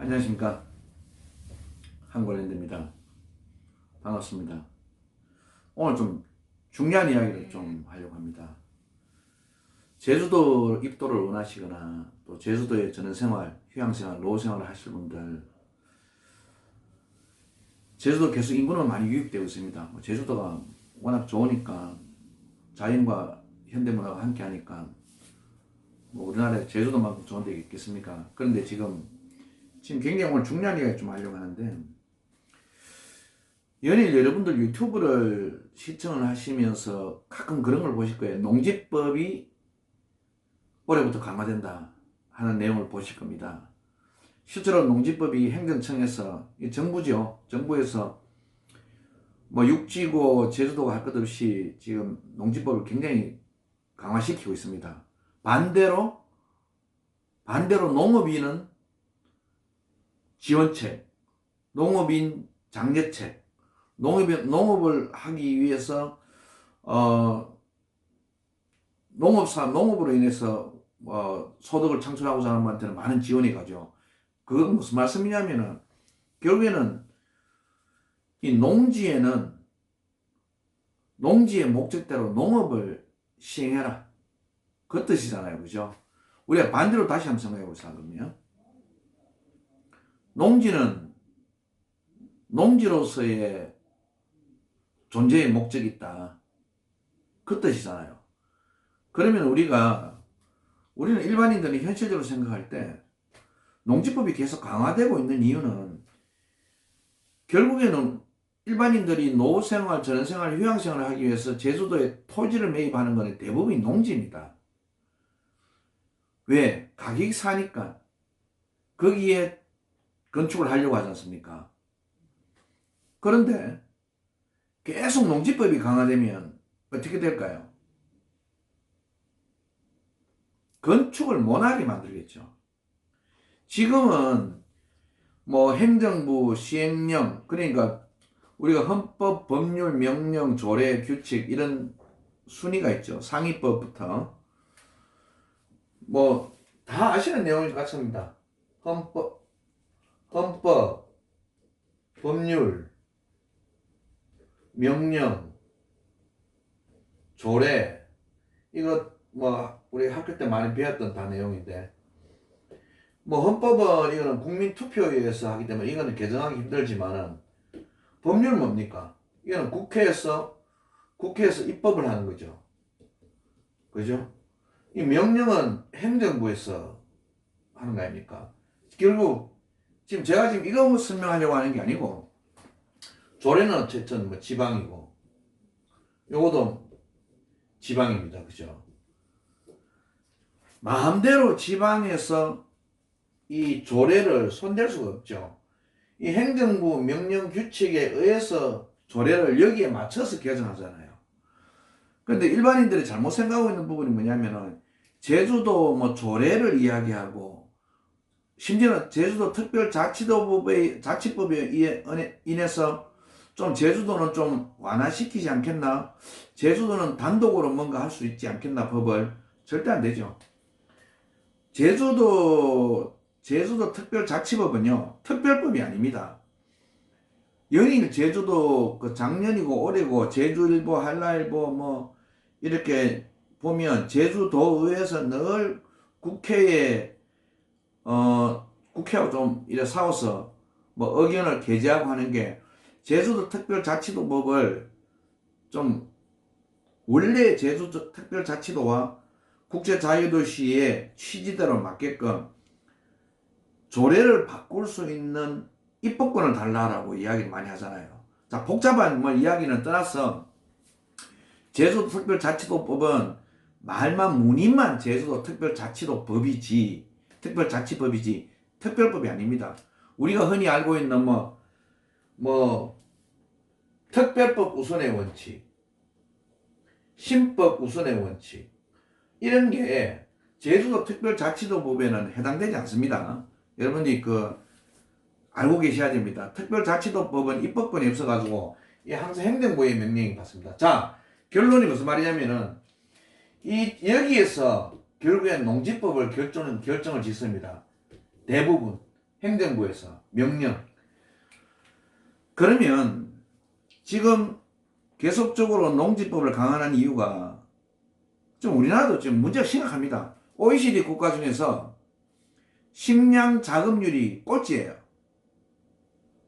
안녕하십니까, 한골랜드입니다. 반갑습니다. 오늘 좀 중요한 이야기를 좀 하려고 합니다. 제주도 입도를 원하시거나 또 제주도의 전원생활, 휴양생활, 노후생활을 하실 분들, 제주도 계속 인구는 많이 유입되고 있습니다. 제주도가 워낙 좋으니까, 자연과 현대문화가 함께 하니까 우리나라에 제주도만큼 좋은 데가 있겠습니까? 그런데 지금 굉장히 오늘 중요한 이야기 좀 하려고 하는데, 연일 여러분들 유튜브를 시청을 하시면서 가끔 그런 걸 보실 거예요. 농지법이 올해부터 강화된다 하는 내용을 보실 겁니다. 실제로 농지법이 행정청에서, 정부죠, 정부에서 육지고 제주도가 할 것 없이 지금 농지법을 굉장히 강화시키고 있습니다. 반대로 농업인은 지원책, 농업인 장려책, 농업을 하기 위해서 농업으로 인해서 소득을 창출하고자 하는 분한테는 많은 지원이 가죠. 그건 무슨 말씀이냐면은, 결국에는 이 농지의 목적대로 농업을 시행해라, 그 뜻이잖아요. 그죠? 우리가 반대로 다시 한번 생각해 보자. 그러면 농지는 농지로서의 존재의 목적이 있다, 그 뜻이잖아요. 그러면 우리는 일반인들이 현실적으로 생각할 때 농지법이 계속 강화되고 있는 이유는, 결국에는 일반인들이 노후생활, 전원생활, 휴양생활을 하기 위해서 제주도에 토지를 매입하는 것은 대부분이 농지입니다. 왜? 가격이 싸니까 거기에 건축을 하려고 하지 않습니까? 그런데 계속 농지법이 강화되면 어떻게 될까요? 건축을 못하게 만들겠죠. 지금은 행정부 시행령, 그러니까 우리가 헌법, 법률, 명령, 조례, 규칙, 이런 순위가 있죠. 상위법부터 다 아시는 내용인 것 같습니다. 헌법, 법률, 명령, 조례, 이거 우리 학교 때 많이 배웠던 다 내용인데, 헌법은 이거는 국민 투표에 의해서 하기 때문에 이거는 개정하기 힘들지만은, 법률은 뭡니까? 이거는 국회에서 입법을 하는 거죠. 그죠? 이 명령은 행정부에서 하는 거 아닙니까? 결국 제가 지금 이거 설명하려고 하는 게 아니고, 조례는 어쨌든 지방이고, 요것도 지방입니다. 그죠? 마음대로 지방에서 이 조례를 손댈 수가 없죠. 이 행정부 명령 규칙에 의해서 조례를 여기에 맞춰서 개정하잖아요. 그런데 일반인들이 잘못 생각하고 있는 부분이 뭐냐면은, 제주도 조례를 이야기하고, 심지어는 제주도 특별자치도법에 인해서 좀 제주도는 좀 완화시키지 않겠나, 제주도는 단독으로 뭔가 할 수 있지 않겠나, 법을. 절대 안 되죠. 제주도 특별자치법은요, 특별법이 아닙니다. 연일 제주도 작년이고 올해고 제주일보, 한라일보 이렇게 보면 제주도의회에서 늘 국회하고 좀 이래 싸워서 의견을 게재하고 하는 게, 제주도 특별자치도법을 좀 원래 제주도 특별자치도와 국제자유도시의 취지대로 맞게끔 조례를 바꿀 수 있는 입법권을 달라라고 이야기를 많이 하잖아요. 자, 복잡한 이야기는 떠나서, 제주도 특별자치도법은 말만 문인만 제주도 특별자치도법이지, 특별법이 아닙니다. 우리가 흔히 알고 있는 특별법 우선의 원칙, 신법 우선의 원칙, 이런 게 제주도 특별자치도법에는 해당되지 않습니다. 여러분들이 알고 계셔야 됩니다. 특별자치도법은 입법권이 없어가지고 항상 행정부의 명령이 받습니다. 자, 결론이 무슨 말이냐면은, 여기에서 결국엔 농지법을 결정을 짓습니다. 대부분 행정부에서 명령. 그러면 지금 계속적으로 농지법을 강화하는 이유가 좀 우리나라도 지금 문제가 심각합니다. OECD 국가 중에서 식량 자급률이 꼴찌예요.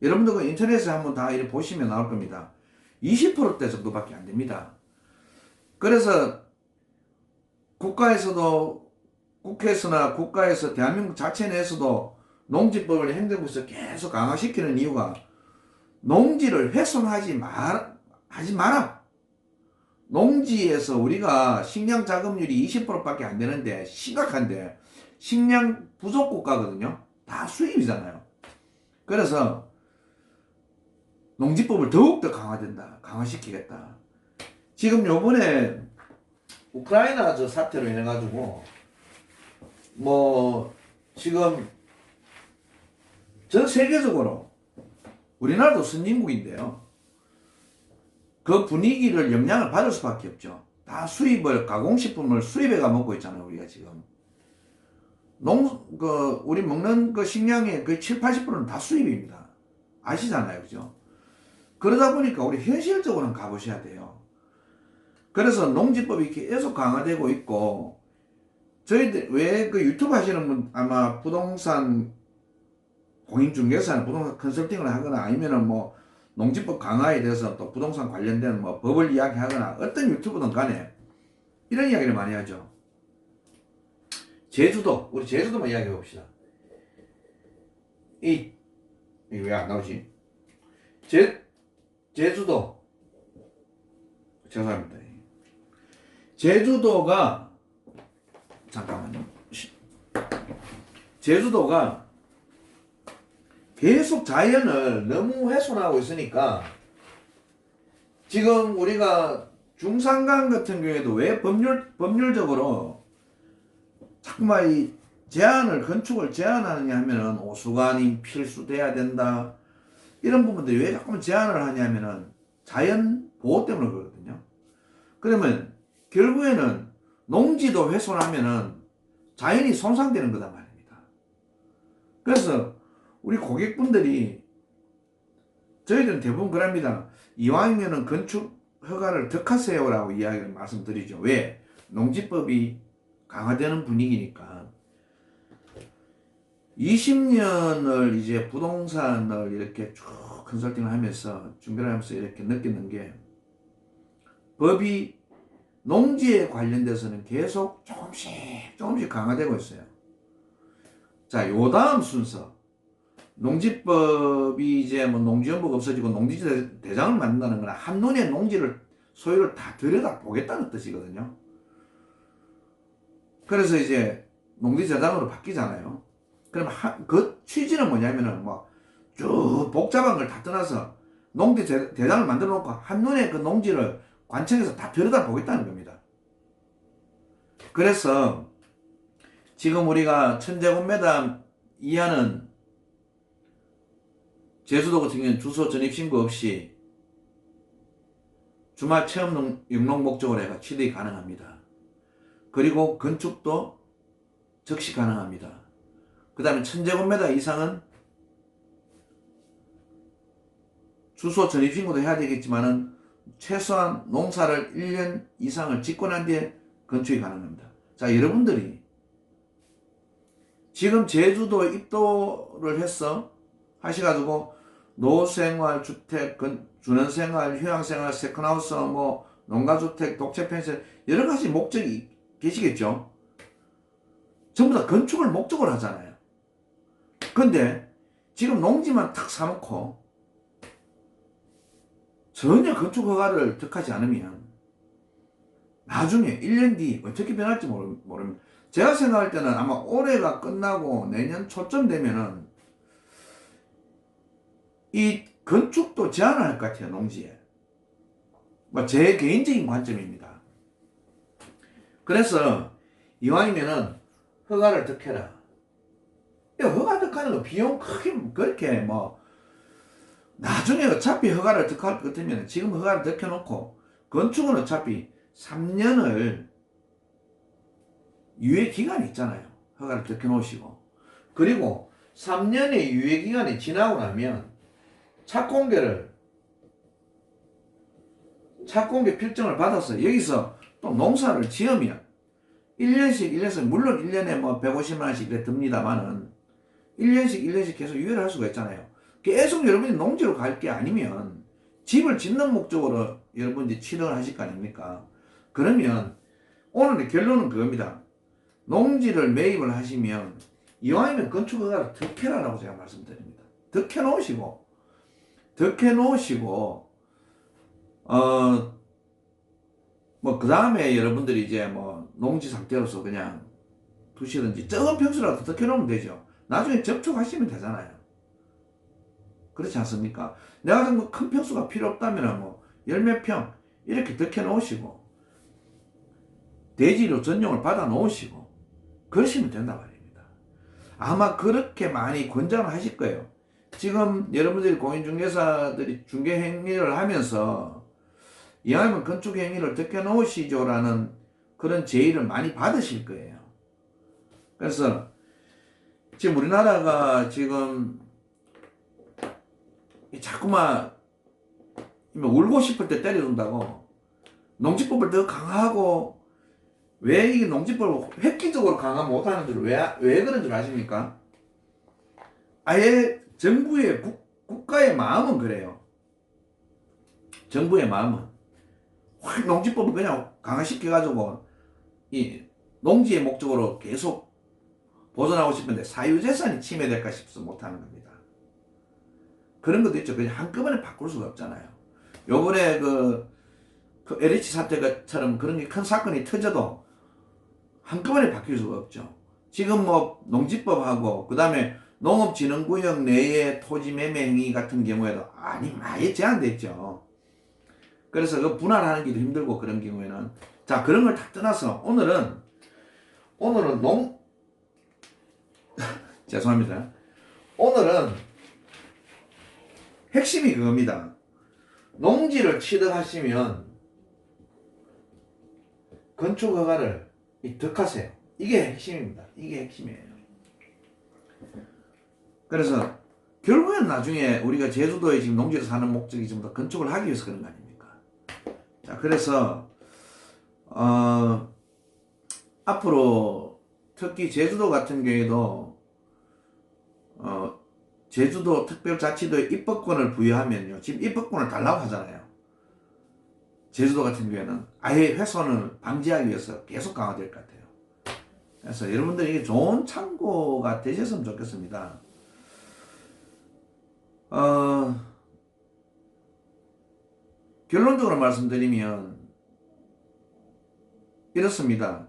여러분들 그 인터넷에 한번 다 이렇게 보시면 나올 겁니다. 20%대 정도밖에 안 됩니다. 그래서 국가에서도 국회에서나 국가에서 대한민국 자체 내에서도 농지법을 행정부에서 계속 강화시키는 이유가 농지를 훼손하지 마라. 농지에서 우리가 식량 자급률이 20%밖에 안 되는데 심각한데 식량 부족 국가거든요. 다 수입이잖아요. 그래서 농지법을 더욱더 강화시키겠다. 지금 요번에 우크라이나 저 사태로 인해 가지고 뭐 지금 전 세계적으로 우리나라도 선진국인데요. 그 분위기를 영향을 받을 수밖에 없죠. 다 수입을 가공식품을 수입해가 먹고 있잖아요. 우리가 지금 우리 먹는 그 식량의 거의 7, 80%는 다 수입입니다. 아시잖아요. 그죠? 그러다 보니까 우리 현실적으로는 가보셔야 돼요. 그래서 농지법이 계속 강화되고 있고, 저희들 왜 그 유튜브 하시는 분 아마 부동산 공인중개사나 부동산 컨설팅을 하거나 아니면은 뭐 농지법 강화에 대해서 또 부동산 관련된 뭐 법을 이야기하거나 어떤 유튜브든 간에 이런 이야기를 많이 하죠. 우리 제주도만 이야기해 봅시다. 이게 왜 안 나오지? 제주도 죄송합니다. 제주도가 잠깐만요. 제주도가 계속 자연을 너무 훼손하고 있으니까 지금 우리가 중산간 같은 경우에도 왜 법률적으로 자꾸만 이 건축을 제한하느냐 하면은 오수관이 필수돼야 된다. 이런 부분들이 왜 자꾸만 제한을 하냐면은 자연 보호 때문에 그러거든요. 그러면 결국에는 농지도 훼손하면은 자연이 손상되는 거단 말입니다. 그래서 우리 고객분들이 저희들은 대부분 그럽니다. 이왕이면은 건축 허가를 더 하세요라고 이야기를 말씀드리죠. 왜? 농지법이 강화되는 분위기니까. 20년을 이제 부동산을 이렇게 쭉 컨설팅을 하면서 준비를 하면서 이렇게 느끼는 게 법이 농지에 관련돼서는 계속 조금씩 강화되고 있어요. 자, 요 다음 순서. 농지법이 이제 뭐 농지연부가 없어지고 농지지 대장을 만든다는 거는 한눈에 농지를 소유를 다 들여다보겠다는 뜻이거든요. 그래서 이제 농지대장으로 바뀌잖아요. 그럼 그 취지는 뭐냐면은 뭐 쭉 복잡한 걸 다 떠나서 농지대장을 만들어 놓고 한눈에 그 농지를 관청에서 다 들여다보겠다는 겁니다. 그래서 지금 우리가 1000제곱미터 이하는 제주도 같은 경우는 주소 전입신고 없이 주말 체험 영농 목적으로 해가 취득이 가능합니다. 그리고 건축도 적시 가능합니다. 그 다음에 1000제곱미터 이상은 주소 전입신고도 해야 되겠지만은 최소한 농사를 1년 이상을 짓고 난 뒤에 건축이 가능합니다. 자, 여러분들이 지금 제주도 입도를 해서 하셔가지고 노생활, 주택, 준원생활, 휴양생활, 세컨하우스, 뭐 농가주택, 독채펜션 여러 가지 목적이 계시겠죠. 전부 다 건축을 목적으로 하잖아요. 근데 지금 농지만 탁 사놓고 전혀 건축 허가를 득하지 않으면 나중에 1년 뒤 어떻게 변할지 모릅니다. 제가 생각할 때는 아마 올해가 끝나고 내년 초쯤 되면은 이 건축도 제한을 할 것 같아요. 농지에. 뭐 제 개인적인 관점입니다. 그래서 이왕이면은 허가를 득해라. 허가 득하는 거 비용 크게 그렇게 뭐 나중에 어차피 허가를 득할 것 같으면 지금 허가를 득해놓고 건축은 어차피 3년을 유예 기간이 있잖아요. 허가를 득해놓으시고 그리고 3년의 유예기간이 지나고 나면 착공계 필증을 받아서 여기서 또 농사를 지으면 1년씩 물론 1년에 뭐 150만 원씩 듭니다만은 1년씩 계속 유예를 할 수가 있잖아요. 계속 여러분이 농지로 갈 게 아니면 집을 짓는 목적으로 여러분이 취득을 하실 거 아닙니까? 그러면 오늘의 결론은 그겁니다. 농지를 매입을 하시면 이왕이면 건축허가를 득해라라고 제가 말씀드립니다. 득해놓으시고 뭐 그 다음에 여러분들이 이제 뭐 농지 상태로서 그냥 두시든지 적은 평수라도 득해놓으면 되죠. 나중에 접촉하시면 되잖아요. 그렇지 않습니까? 내가 좀 큰 평수가 필요 없다면 뭐 열몇 평 이렇게 득해놓으시고 대지로 전용을 받아 놓으시고 그러시면 된단 말입니다. 아마 그렇게 많이 권장을 하실 거예요. 지금 여러분들이 공인중개사들이 중개행위를 하면서 이왕이면 건축행위를 득해놓으시죠라는 그런 제의를 많이 받으실 거예요. 그래서 지금 우리나라가 지금 자꾸만 울고 싶을 때 때려준다고 농지법을 더 강화하고 왜 이게 농지법을 획기적으로 강화 못하는 줄 왜 그런 줄 아십니까? 아예 정부의 국가의 마음은 그래요. 정부의 마음은 확 농지법을 그냥 강화시켜가지고 이 농지의 목적으로 계속 보존하고 싶은데 사유재산이 침해될까 싶어서 못하는 겁니다. 그런 것도 있죠. 그냥 한꺼번에 바꿀 수가 없잖아요. 요번에 그 LH 사태처럼 그런 게 큰 사건이 터져도 한꺼번에 바뀔 수가 없죠. 지금 뭐 농지법하고 그 다음에 농업진흥구역 내의 토지 매매 행위 같은 경우에도 아예 제한돼 있죠. 그래서 그 분할하는 게 힘들고 그런 경우에는 자 그런 걸 다 떠나서 오늘은 죄송합니다. 오늘은 핵심이 그겁니다. 농지를 취득하시면 건축허가를 득하세요. 이게 핵심입니다. 이게 핵심이에요. 그래서 결국엔 나중에 우리가 제주도에 지금 농지를 사는 목적이 좀 더 건축을 하기 위해서 그런 거 아닙니까? 자, 그래서 앞으로 특히 제주도 같은 경우에도 제주도 특별자치도에 입법권을 부여하면요. 지금 입법권을 달라고 하잖아요. 제주도 같은 경우에는 아예 훼손을 방지하기 위해서 계속 강화될 것 같아요. 그래서 여러분들이 이게 좋은 참고가 되셨으면 좋겠습니다. 결론적으로 말씀드리면 이렇습니다.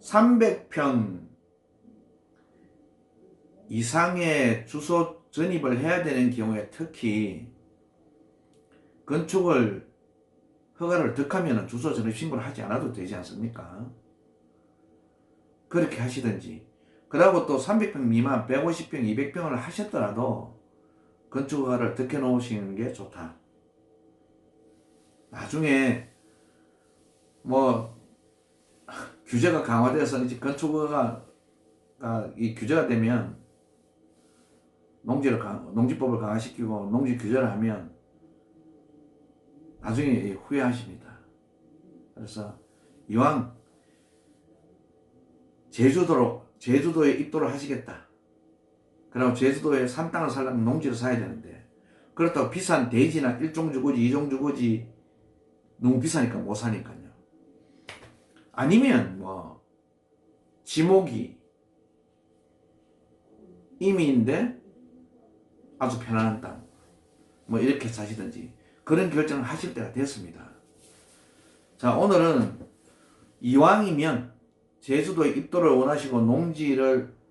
300평 이상의 주소 전입을 해야 되는 경우에 특히 건축을 허가를 득하면 주소 전입 신고를 하지 않아도 되지 않습니까? 그렇게 하시든지 그러고 또 300평 미만 150평 200평을 하셨더라도 건축 허가를 득해 놓으시는 게 좋다. 나중에 뭐 규제가 강화돼서 이제 건축 허가가 이 규제가 되면 농지법을 강화시키고 농지 규제를 하면 나중에 후회하십니다. 그래서 이왕 제주도에 입도를 하시겠다. 그리고 제주도에 산 땅을 살려면 농지를 사야 되는데 그렇다고 비싼 대지나 1종 주거지 2종 주거지 너무 비싸니까 못 사니까요. 아니면 뭐 지목이 임의인데 아주 편안한 땅 뭐 이렇게 사시든지 그런 결정을 하실 때가 됐습니다. 자, 오늘은 이왕이면 제주도에 입도를 원하시고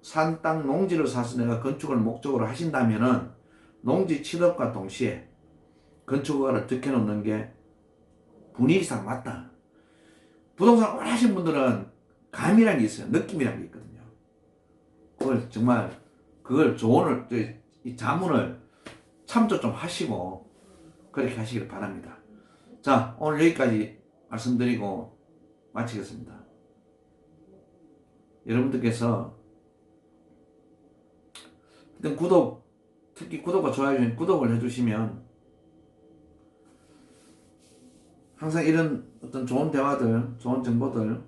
산 땅 농지를 사서 내가 건축을 목적으로 하신다면은 농지 취득과 동시에 건축허가를 득해 놓는 게 분위기상 맞다. 부동산 오래 하신 분들은 감이라는 게 있어요. 느낌이라는 게 있거든요. 그걸 조언을, 이 자문을 참조 좀 하시고 그렇게 하시길 바랍니다. 자, 오늘 여기까지 말씀드리고 마치겠습니다. 여러분들께서 하여튼 특히 구독과 좋아요, 구독을 해주시면 항상 이런 어떤 좋은 대화들, 좋은 정보들,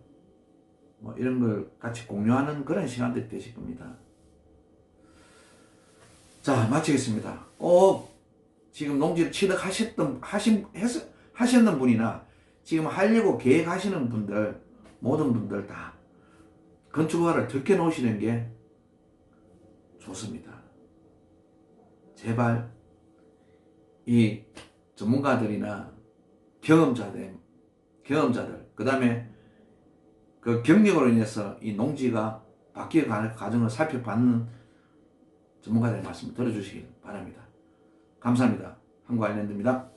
뭐 이런 걸 같이 공유하는 그런 시간들이 되실 겁니다. 자, 마치겠습니다. 꼭 지금 농지를 하셨는 분이나 지금 하려고 계획하시는 분들, 모든 분들 다 건축허가를 적게 놓으시는 게 좋습니다. 제발 이 전문가들이나 경험자들, 그 다음에 그 경력으로 인해서 이 농지가 바뀌어가는 과정을 살펴봤는 전문가들의 말씀을 들어주시길 바랍니다. 감사합니다. 한국아일랜드입니다.